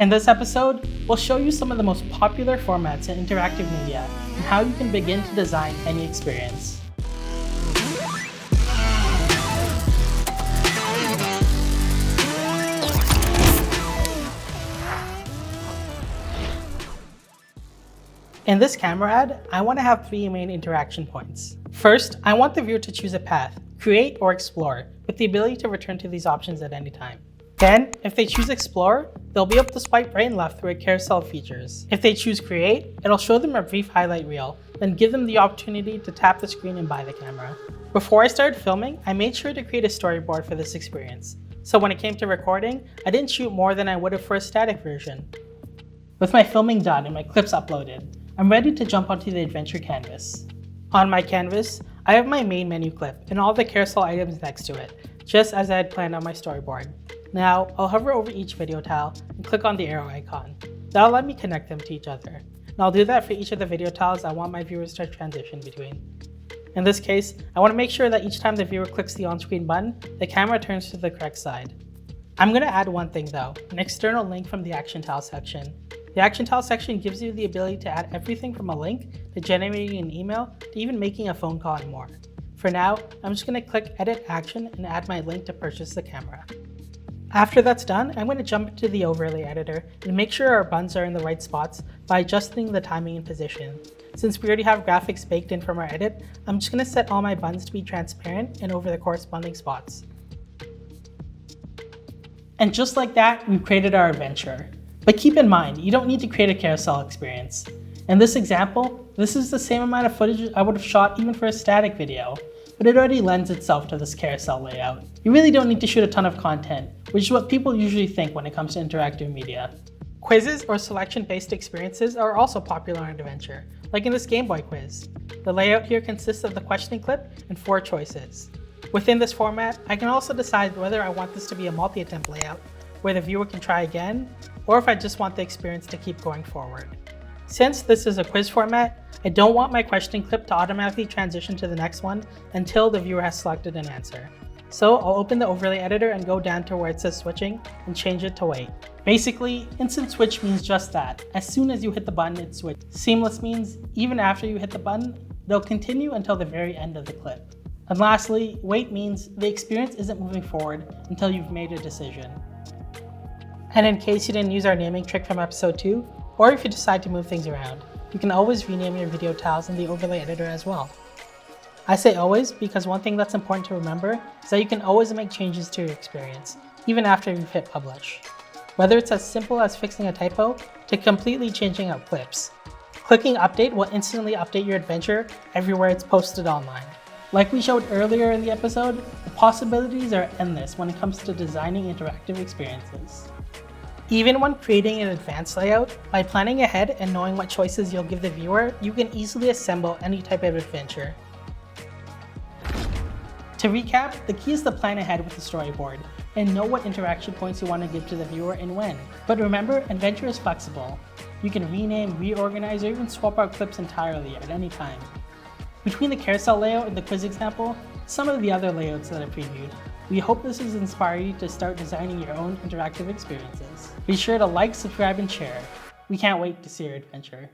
In this episode, we'll show you some of the most popular formats in interactive media and how you can begin to design any experience. In this camera ad, I want to have three main interaction points. First, I want the viewer to choose a path, create or explore, with the ability to return to these options at any time. Then, if they choose Explore, they'll be able to swipe right and left through a carousel features. If they choose Create, it'll show them a brief highlight reel, then give them the opportunity to tap the screen and buy the camera. Before I started filming, I made sure to create a storyboard for this experience, so when it came to recording, I didn't shoot more than I would have for a static version. With my filming done and my clips uploaded, I'm ready to jump onto the adventure canvas. On my canvas, I have my main menu clip and all the carousel items next to it, just as I had planned on my storyboard. Now, I'll hover over each video tile and click on the arrow icon. That'll let me connect them to each other. And I'll do that for each of the video tiles I want my viewers to transition between. In this case, I want to make sure that each time the viewer clicks the on-screen button, the camera turns to the correct side. I'm going to add one thing though, an external link from the action tile section. The action tile section gives you the ability to add everything from a link to generating an email to even making a phone call and more. For now, I'm just going to click Edit Action and add my link to purchase the camera. After that's done, I'm going to jump into the overlay editor and make sure our buttons are in the right spots by adjusting the timing and position. Since we already have graphics baked in from our edit, I'm just going to set all my buttons to be transparent and over the corresponding spots. And just like that, we've created our adventure. But keep in mind, you don't need to create a carousel experience. In this example, this is the same amount of footage I would have shot even for a static video, but it already lends itself to this carousel layout. You really don't need to shoot a ton of content, which is what people usually think when it comes to interactive media. Quizzes or selection-based experiences are also popular on Adventure, like in this Game Boy quiz. The layout here consists of the questioning clip and 4 choices. Within this format, I can also decide whether I want this to be a multi-attempt layout, where the viewer can try again, or if I just want the experience to keep going forward. Since this is a quiz format, I don't want my questioning clip to automatically transition to the next one until the viewer has selected an answer. So I'll open the overlay editor and go down to where it says switching and change it to wait. Basically, instant switch means just that. As soon as you hit the button, it switches. Seamless means even after you hit the button, they'll continue until the very end of the clip. And lastly, wait means the experience isn't moving forward until you've made a decision. And in case you didn't use our naming trick from episode 2, or if you decide to move things around, you can always rename your video tiles in the overlay editor as well. I say always because one thing that's important to remember is that you can always make changes to your experience, even after you've hit publish. Whether it's as simple as fixing a typo to completely changing out clips. Clicking update will instantly update your adventure everywhere it's posted online. Like we showed earlier in the episode, the possibilities are endless when it comes to designing interactive experiences. Even when creating an advanced layout, by planning ahead and knowing what choices you'll give the viewer, you can easily assemble any type of adventure. To recap, the key is to plan ahead with the storyboard and know what interaction points you want to give to the viewer and when. But remember, adventure is flexible. You can rename, reorganize, or even swap out clips entirely at any time. Between the carousel layout and the quiz example, some of the other layouts that I previewed, we hope this has inspired you to start designing your own interactive experiences. Be sure to like, subscribe, and share. We can't wait to see your adventure.